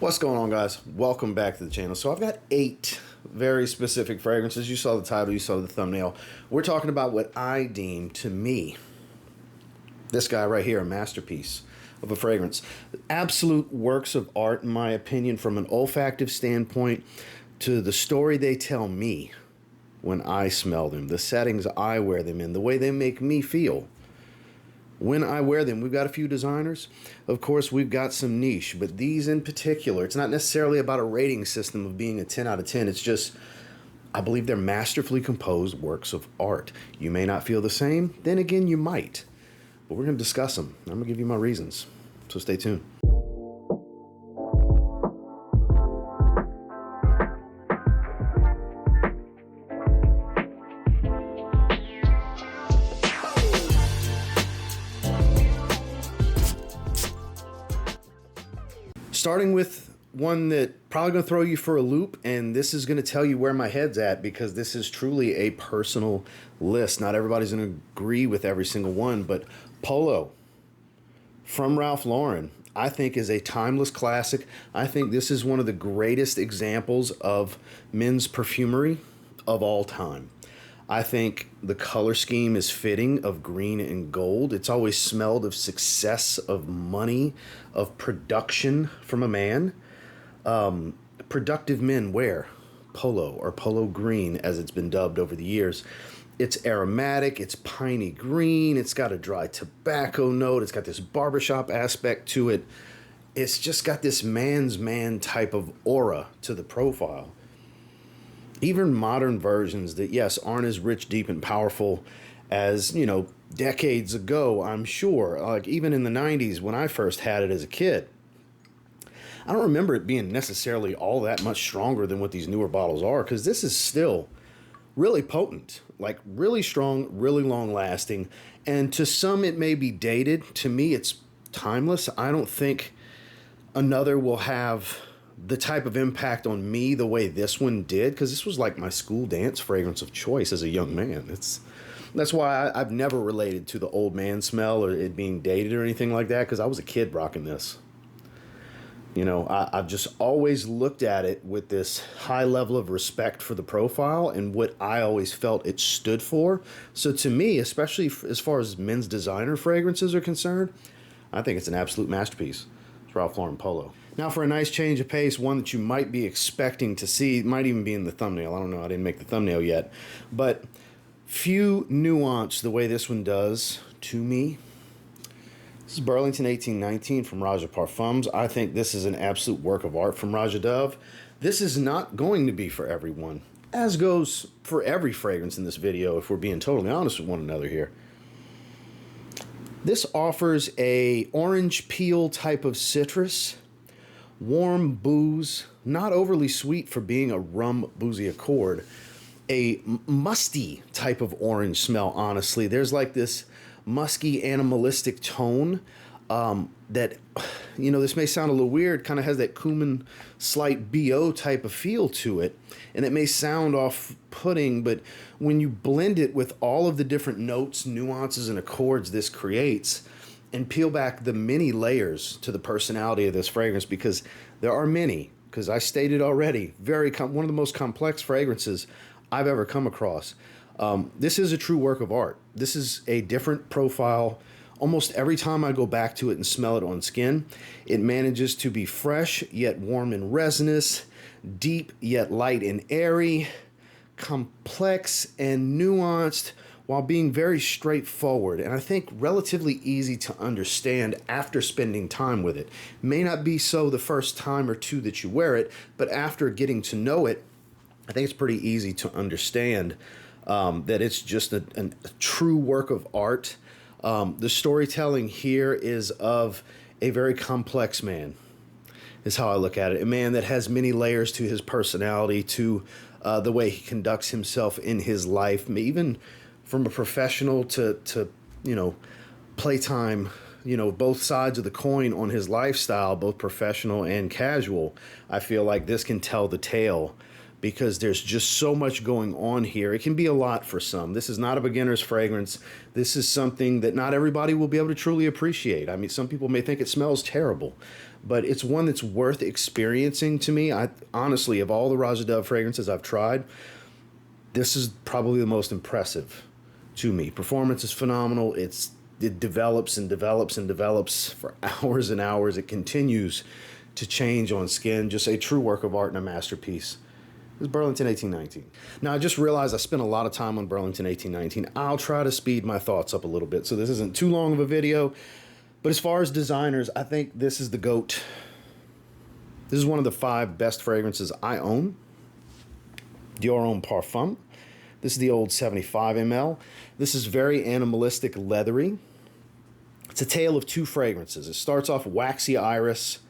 What's going on, guys? Welcome back to the channel. So I've got 8 very specific fragrances. You saw the title, you saw the thumbnail. We're talking about what I deem, to me, this guy right here, a masterpiece of a fragrance. Absolute works of art, in my opinion, from an olfactive standpoint, to the story they tell me when I smell them, the settings I wear them in, the way they make me feel when I wear them. We've got a few designers. Of course, we've got some niche, but these in particular, it's not necessarily about a rating system of being a 10 out of 10. It's just, I believe they're masterfully composed works of art. You may not feel the same, then again, you might. But we're going to discuss them. I'm going to give you my reasons. So stay tuned. Starting with one that probably going to throw you for a loop, and this is going to tell you where my head's at because this is truly a personal list. Not everybody's going to agree with every single one, but Polo from Ralph Lauren, I think, is a timeless classic. I think this is one of the greatest examples of men's perfumery of all time. I think the color scheme is fitting, of green and gold. It's always smelled of success, of money, of production from a man. Productive men wear Polo, or Polo Green as it's been dubbed over the years. It's aromatic, it's piney green, it's got a dry tobacco note, it's got this barbershop aspect to it. It's just got this man's man type of aura to the profile. Even modern versions that, yes, aren't as rich, deep, and powerful as, decades ago, I'm sure. Like even in the 90s when I first had it as a kid, I don't remember it being necessarily all that much stronger than what these newer bottles are, because this is still really potent, like really strong, really long lasting. And to some it may be dated. To me, it's timeless. I don't think another will have the type of impact on me the way this one did, because this was like my school dance fragrance of choice as a young man. That's why I've never related to the old man smell or it being dated or anything like that, because I was a kid rocking this. I've just always looked at it with this high level of respect for the profile and what I always felt it stood for. So to me, especially as far as men's designer fragrances are concerned, I think it's an absolute masterpiece. It's Ralph Lauren Polo. Now for a nice change of pace, one that you might be expecting to see, might even be in the thumbnail. I don't know, I didn't make the thumbnail yet. But few nuance the way this one does to me. This is Burlington 1819 from Roja Parfums. I think this is an absolute work of art from Roja Dove. This is not going to be for everyone, as goes for every fragrance in this video, if we're being totally honest with one another here. This offers a orange peel type of citrus, warm booze, not overly sweet for being a rum boozy accord, a musty type of orange smell, honestly. There's like this musky animalistic tone that, this may sound a little weird, kind of has that cumin slight BO type of feel to it, and it may sound off-putting, but when you blend it with all of the different notes, nuances, and accords this creates, and peel back the many layers to the personality of this fragrance, because there are many, because I stated already, one of the most complex fragrances I've ever come across. This is a true work of art. This is a different profile. Almost every time I go back to it and smell it on skin, it manages to be fresh yet warm and resinous, deep yet light and airy, complex and nuanced, while being very straightforward, and I think relatively easy to understand after spending time with it. May not be so the first time or two that you wear it, but after getting to know it, I think it's pretty easy to understand that it's just a true work of art. The storytelling here is of a very complex man, is how I look at it. A man that has many layers to his personality, to the way he conducts himself in his life, even from a professional to playtime, both sides of the coin on his lifestyle, both professional and casual. I feel like this can tell the tale because there's just so much going on here. It can be a lot for some. This is not a beginner's fragrance. This is something that not everybody will be able to truly appreciate. I mean, some people may think it smells terrible, but it's one that's worth experiencing to me. I honestly, of all the Roja Dove fragrances I've tried, this is probably the most impressive to me. Performance is phenomenal. It develops and develops and develops for hours and hours. It continues to change on skin. Just a true work of art and a masterpiece. This is Burlington 1819. Now, I just realized I spent a lot of time on Burlington 1819. I'll try to speed my thoughts up a little bit, so this isn't too long of a video. But as far as designers, I think this is the GOAT. This is one of the 5 best fragrances I own. Dior Homme Parfum. This is the old 75 ml. This is very animalistic, leathery. It's a tale of 2 fragrances. It starts off waxy iris,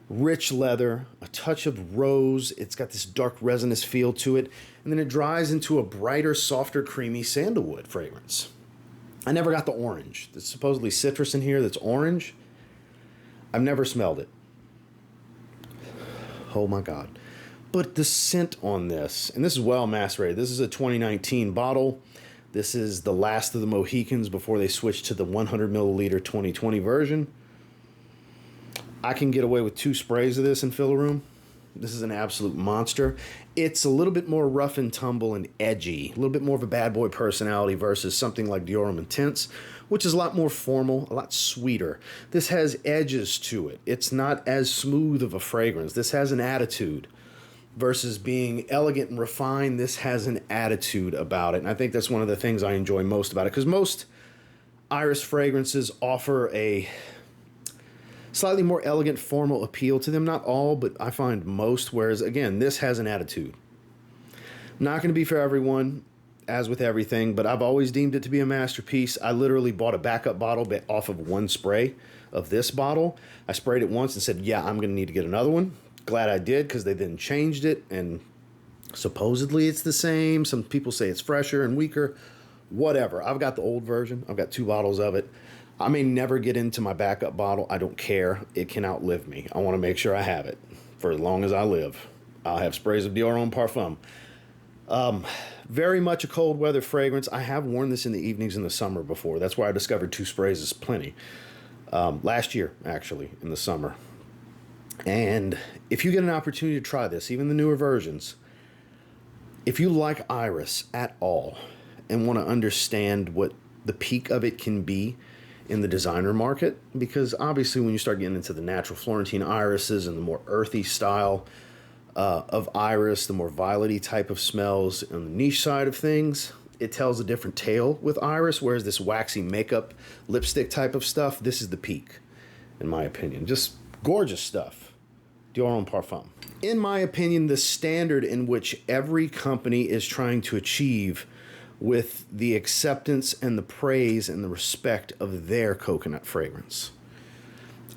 rich leather, a touch of rose. It's got this dark resinous feel to it. And then it dries into a brighter, softer, creamy sandalwood fragrance. I never got the orange. There's supposedly citrus in here that's orange. I've never smelled it. Oh my God. But the scent on this, and this is well macerated. This is a 2019 bottle. This is the last of the Mohicans before they switched to the 100 milliliter 2020 version. I can get away with 2 sprays of this and fill a room. This is an absolute monster. It's a little bit more rough and tumble and edgy, a little bit more of a bad boy personality versus something like Dior Homme Intense, which is a lot more formal, a lot sweeter. This has edges to it. It's not as smooth of a fragrance. This has an attitude. Versus being elegant and refined, this has an attitude about it. And I think that's one of the things I enjoy most about it, because most iris fragrances offer a slightly more elegant, formal appeal to them. Not all, but I find most, whereas, again, this has an attitude. Not going to be for everyone, as with everything, but I've always deemed it to be a masterpiece. I literally bought a backup bottle off of 1 spray of this bottle. I sprayed it once and said, yeah, I'm going to need to get another one. Glad I did, because they then changed it, and supposedly it's the same. Some people say it's fresher and weaker. Whatever. I've got the old version. I've got 2 bottles of it. I may never get into my backup bottle. I don't care. It can outlive me. I want to make sure I have it for as long as I live. I'll have sprays of Dior Homme Parfum. Very much a cold weather fragrance. I have worn this in the evenings in the summer before. That's why I discovered 2 sprays is plenty. Last year, actually, in the summer. And if you get an opportunity to try this, even the newer versions, if you like iris at all and want to understand what the peak of it can be in the designer market, because obviously when you start getting into the natural Florentine irises and the more earthy style of iris, the more violet-y type of smells on the niche side of things, it tells a different tale with iris, whereas this waxy makeup lipstick type of stuff, this is the peak, in my opinion. Just gorgeous stuff. Dior Homme Parfum. In my opinion, the standard in which every company is trying to achieve with the acceptance and the praise and the respect of their coconut fragrance.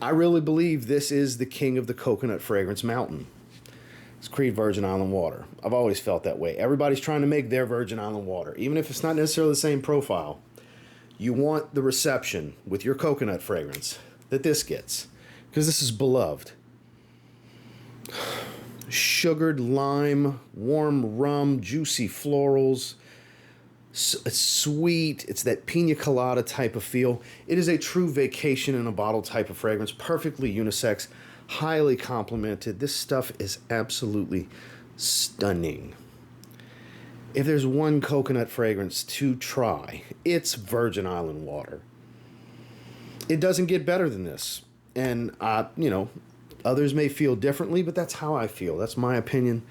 I really believe this is the king of the coconut fragrance mountain. It's Creed Virgin Island Water. I've always felt that way. Everybody's trying to make their Virgin Island Water, even if it's not necessarily the same profile. You want the reception with your coconut fragrance that this gets, because this is beloved. Sugared lime, warm rum, juicy florals. It's sweet. It's that pina colada type of feel. It is a true vacation in a bottle type of fragrance. Perfectly unisex, highly complimented. This stuff is absolutely stunning. If there's one coconut fragrance to try, it's Virgin Island Water. It doesn't get better than this. And, others may feel differently, but that's how I feel. That's my opinion,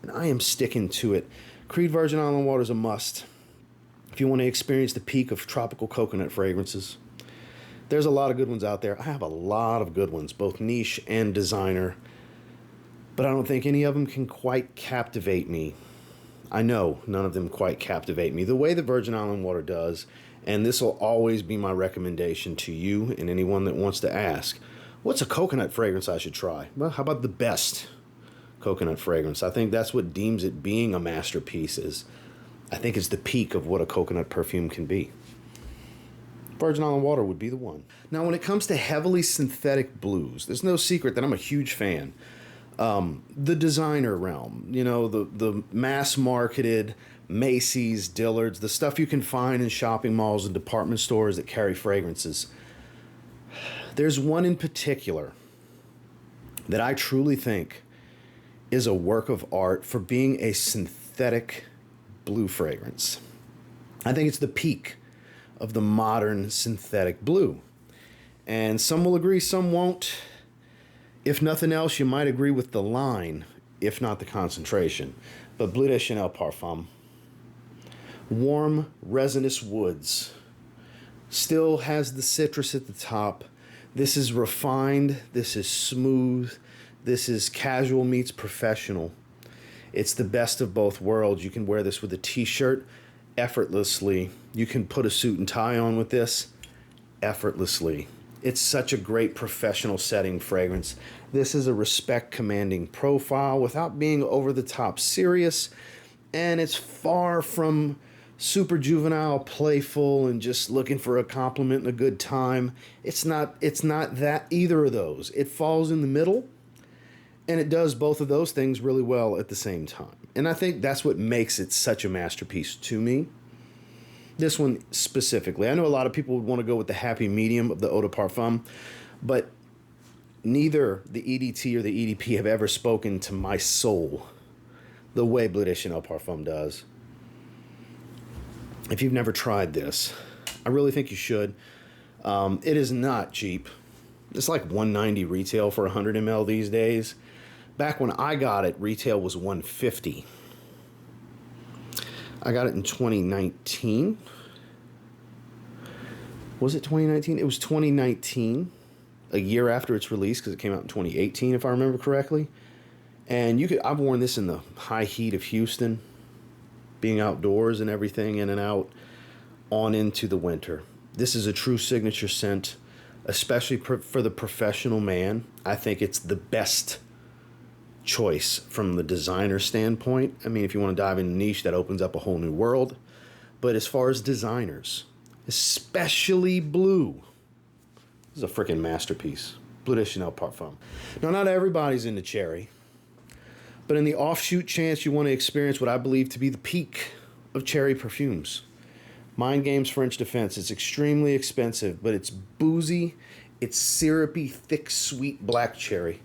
and I am sticking to it. Creed Virgin Island Water is a must if you want to experience the peak of tropical coconut fragrances. There's a lot of good ones out there. I have a lot of good ones, both niche and designer, but I don't think any of them can quite captivate me. I know none of them quite captivate me the way the Virgin Island Water does, and this will always be my recommendation to you and anyone that wants to ask, what's a coconut fragrance I should try? Well, how about the best coconut fragrance? I think that's what deems it being a masterpiece is. I think it's the peak of what a coconut perfume can be. Virgin Island Water would be the one. Now, when it comes to heavily synthetic blues, there's no secret that I'm a huge fan. The designer realm, the mass-marketed Macy's, Dillard's, the stuff you can find in shopping malls and department stores that carry fragrances. There's one in particular that I truly think is a work of art for being a synthetic blue fragrance. I think it's the peak of the modern synthetic blue. And some will agree, some won't. If nothing else, you might agree with the line, if not the concentration. But Bleu de Chanel Parfum, warm, resinous woods, still has the citrus at the top. This is refined, this is smooth, this is casual meets professional. It's the best of both worlds. You can wear this with a t-shirt effortlessly. You can put a suit and tie on with this effortlessly. It's such a great professional setting fragrance. This is a respect commanding profile without being over the top serious, and it's far from super juvenile, playful, and just looking for a compliment and a good time. It's not that either of those. It falls in the middle, and it does both of those things really well at the same time. And I think that's what makes it such a masterpiece to me. This one specifically. I know a lot of people would want to go with the happy medium of the Eau de Parfum, but neither the EDT or the EDP have ever spoken to my soul the way Bleu de Chanel Parfum does. If you've never tried this, I really think you should. It is not cheap. It's like $190 retail for 100 ml these days. Back when I got it, retail was $150. I got it in 2019. Was it 2019? It was 2019, a year after its release, because it came out in 2018, if I remember correctly. And I've worn this in the high heat of Houston, being outdoors and everything, in and out, on into the winter. This is a true signature scent, especially for the professional man. I think it's the best choice from the designer standpoint. I mean, if you want to dive into niche, that opens up a whole new world. But as far as designers, especially Bleu, this is a freaking masterpiece. Bleu de Chanel Parfum. Now, not everybody's into cherry, but in the offshoot chance you want to experience what I believe to be the peak of cherry perfumes, Mind Games French Defense. It's extremely expensive, but it's boozy, it's syrupy, thick, sweet black cherry.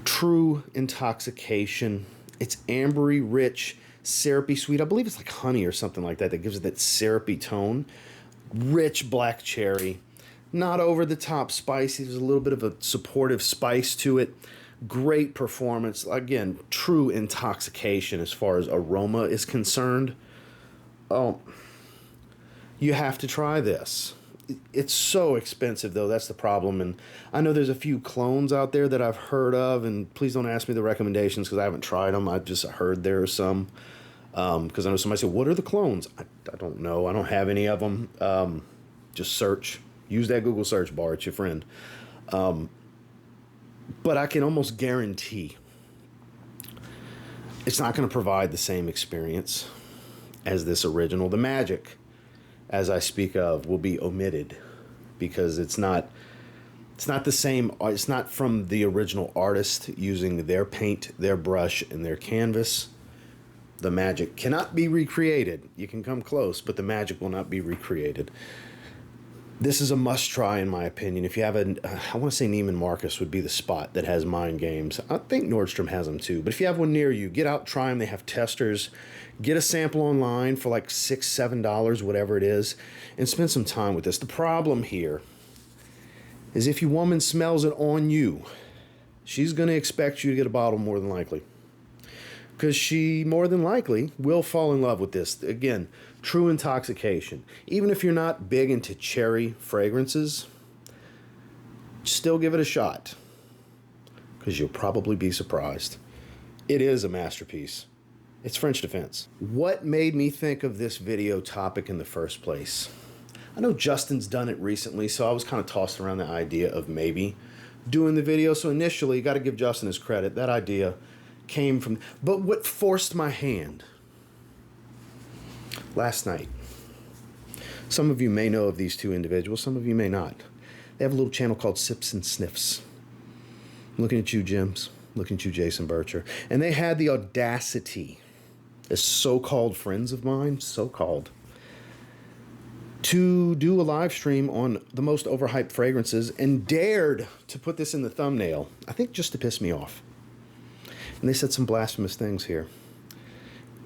True intoxication. It's ambery, rich, syrupy, sweet. I believe it's like honey or something like that gives it that syrupy tone. Rich black cherry. Not over the top spicy. There's a little bit of a supportive spice to it. Great performance. Again, true intoxication as far as aroma is concerned. Oh, you have to try this. It's so expensive, though. That's the problem. And I know there's a few clones out there that I've heard of, and please don't ask me the recommendations because I haven't tried them. I've just heard there are some. Because I know somebody said, what are the clones? I don't know. I don't have any of them. Just search. Use that Google search bar. It's your friend. But I can almost guarantee it's not going to provide the same experience as this original. The magic, as I speak of, will be omitted because it's not the same. It's not from the original artist using their paint, their brush, and their canvas. The magic cannot be recreated. You can come close, but the magic will not be recreated. This is a must-try, in my opinion. If you have I want to say Neiman Marcus would be the spot that has Mind Games. I think Nordstrom has them too. But if you have one near you, get out, try them. They have testers. Get a sample online for like $6, $7, whatever it is, and spend some time with this. The problem here is if your woman smells it on you, she's going to expect you to get a bottle more than likely. Because she more than likely will fall in love with this. Again, true intoxication. Even if you're not big into cherry fragrances, still give it a shot. Because you'll probably be surprised. It is a masterpiece. It's French Defense. What made me think of this video topic in the first place? I know Justin's done it recently, so I was kind of tossed around the idea of maybe doing the video. So initially, you got to give Justin his credit. That idea came from, but what forced my hand? Last night. Some of you may know of these two individuals, some of you may not. They have a little channel called Sips and Sniffs. I'm looking at you, Jims. Looking at you, Jason Bircher. And they had the audacity, as so-called friends of mine, so-called, to do a live stream on the most overhyped fragrances and dared to put this in the thumbnail, I think just to piss me off. And they said some blasphemous things here.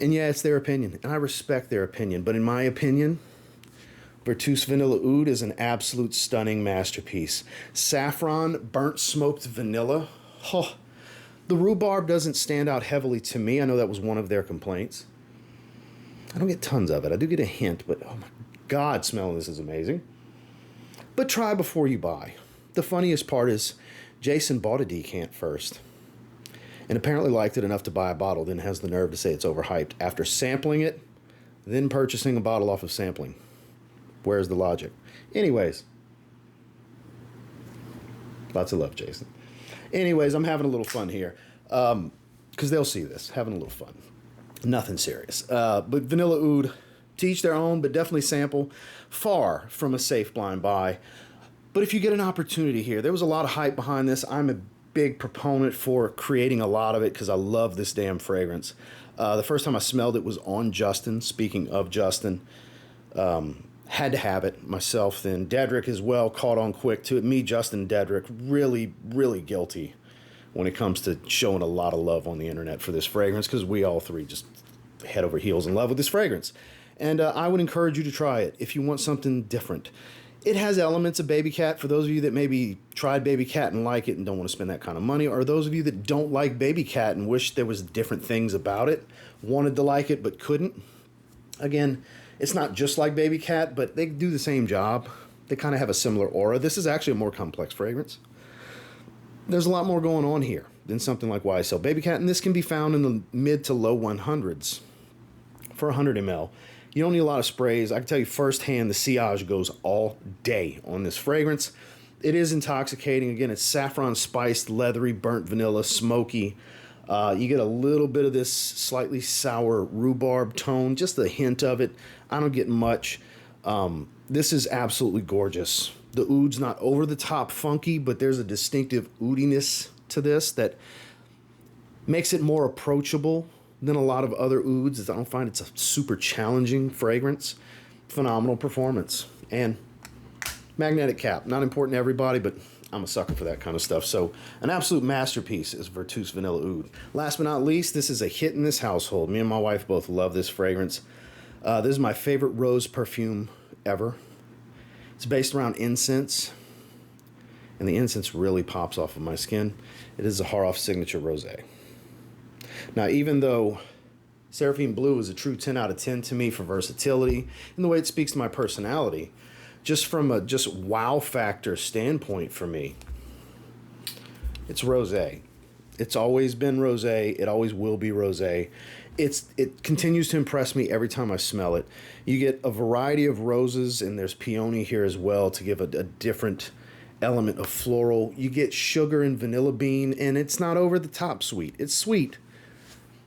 And yeah, it's their opinion, and I respect their opinion. But in my opinion, Vertus Vanilla Oud is an absolute stunning masterpiece. Saffron, burnt smoked vanilla. Oh, the rhubarb doesn't stand out heavily to me. I know that was one of their complaints. I don't get tons of it. I do get a hint, but oh my God, smelling this is amazing. But try before you buy. The funniest part is Jason bought a decant first and apparently liked it enough to buy a bottle, then has the nerve to say it's overhyped after sampling it, then purchasing a bottle off of sampling. Where's the logic? Anyways, lots of love, Jason. Anyways, I'm having a little fun here because they'll see this, having a little fun. Nothing serious. But Vanilla Oud, to each their own, but definitely sample. Far from a safe blind buy. But if you get an opportunity here, there was a lot of hype behind this. I'm a big proponent for creating a lot of it because I love this damn fragrance. The first time I smelled it was on Justin. Speaking of Justin, had to have it myself then. Dedrick as well caught on quick to it. Me, Justin, Dedrick, really, really guilty when it comes to showing a lot of love on the internet for this fragrance because we all three just head over heels in love with this fragrance. And I would encourage you to try it if you want something different. It has elements of Baby Cat for those of you that maybe tried Baby Cat and like it and don't want to spend that kind of money, or those of you that don't like Baby Cat and wish there was different things about it, wanted to like it but couldn't. Again, it's not just like Baby Cat, but they do the same job. They kind of have a similar aura. This is actually a more complex fragrance. There's a lot more going on here than something like YSL Baby Cat, and this can be found in the mid to low 100s for 100 ml. You don't need a lot of sprays. I can tell you firsthand the sillage goes all day on this fragrance. It is intoxicating. Again, it's saffron spiced, leathery, burnt vanilla, smoky. You get a little bit of this slightly sour rhubarb tone, just a hint of it. I don't get much. This is absolutely gorgeous. The oud's not over the top funky, but there's a distinctive oudiness to this that makes it more approachable than a lot of other ouds. I don't find it's a super challenging fragrance. Phenomenal performance. And magnetic cap. Not important to everybody, but I'm a sucker for that kind of stuff. So an absolute masterpiece is Vertus Vanilla Oud. Last but not least, this is a hit in this household. Me and my wife both love this fragrance. This is my favorite rose perfume ever. It's based around incense, and the incense really pops off of my skin. It is Zaharoff Signature Rosé. Now, even though Seraphine Bleu is a true 10 out of 10 to me for versatility and the way it speaks to my personality, just from a wow factor standpoint for me, it's rosé. It's always been rosé. It always will be rosé. It continues to impress me every time I smell it. You get a variety of roses, and there's peony here as well to give a different element of floral. You get sugar and vanilla bean, and it's not over the top sweet. It's sweet.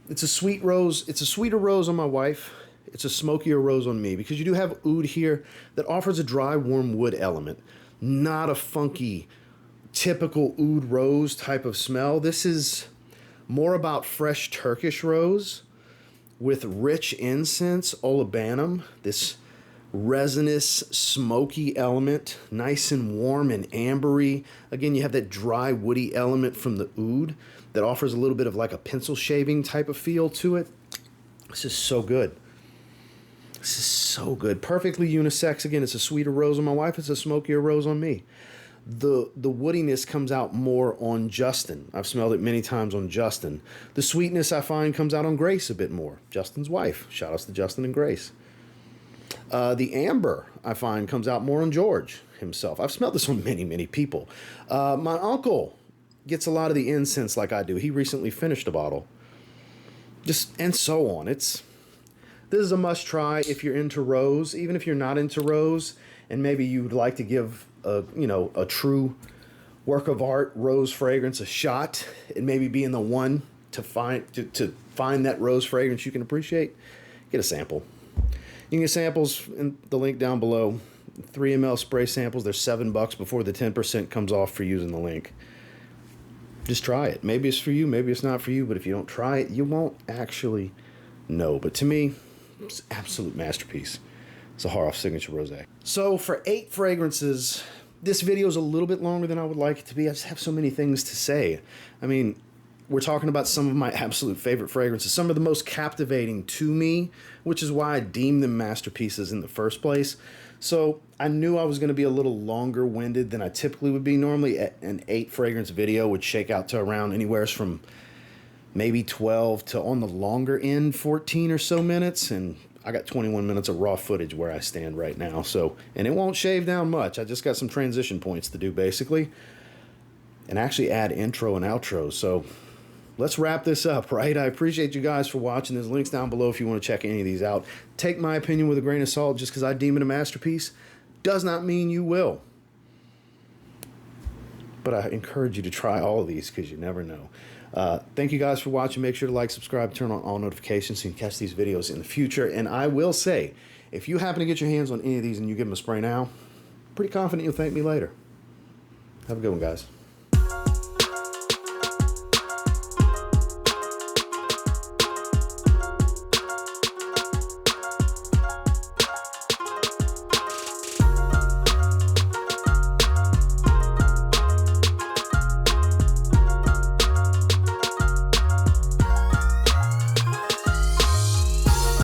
It's a sweet rose. It's a sweeter rose on my wife. It's a smokier rose on me because you do have oud here that offers a dry, warm wood element, not a funky, typical oud rose type of smell. This is more about fresh Turkish rose with rich incense, olibanum, this resinous, smoky element, nice and warm and ambery. Again, you have that dry, woody element from the oud that offers a little bit of like a pencil shaving type of feel to it. This is so good. This is so good. Perfectly unisex. Again, it's a sweeter rose on my wife. It's a smokier rose on me. The woodiness comes out more on Justin. I've smelled it many times on Justin. The sweetness I find comes out on Grace a bit more. Justin's wife. Shout outs to Justin and Grace. The amber I find comes out more on George himself. I've smelled this on many, many people. My uncle gets a lot of the incense like I do. He recently finished a bottle. And so on. This is a must try if you're into rose. Even if you're not into rose and maybe you'd like to give a true work of art rose fragrance a shot and maybe be in the one to find that rose fragrance you can appreciate, get a sample. You can get samples in the link down below. 3 ml spray samples. They're $7 before the 10% comes off for using the link. Just try it. Maybe it's for you, maybe it's not for you, but if you don't try it, you won't actually know. But to me, it's an absolute masterpiece. Zaharoff Signature Rosé. So for 8 fragrances, this video is a little bit longer than I would like it to be. I just have so many things to say. I mean, we're talking about some of my absolute favorite fragrances, some of the most captivating to me, which is why I deem them masterpieces in the first place. So I knew I was going to be a little longer winded than I typically would be. Normally an 8 fragrance video would shake out to around anywhere from maybe 12 to, on the longer end, 14 or so minutes. And I got 21 minutes of raw footage where I stand right now. So, and it won't shave down much. I just got some transition points to do basically, and actually add intro and outro. So let's wrap this up, right? I appreciate you guys for watching. There's links down below if you want to check any of these out. Take my opinion with a grain of salt. Just because I deem it a masterpiece does not mean you will. But I encourage you to try all of these because you never know. Thank you guys for watching. Make sure to like, subscribe, turn on all notifications so you can catch these videos in the future. And I will say, if you happen to get your hands on any of these and you give them a spray now, pretty confident you'll thank me later. Have a good one, guys.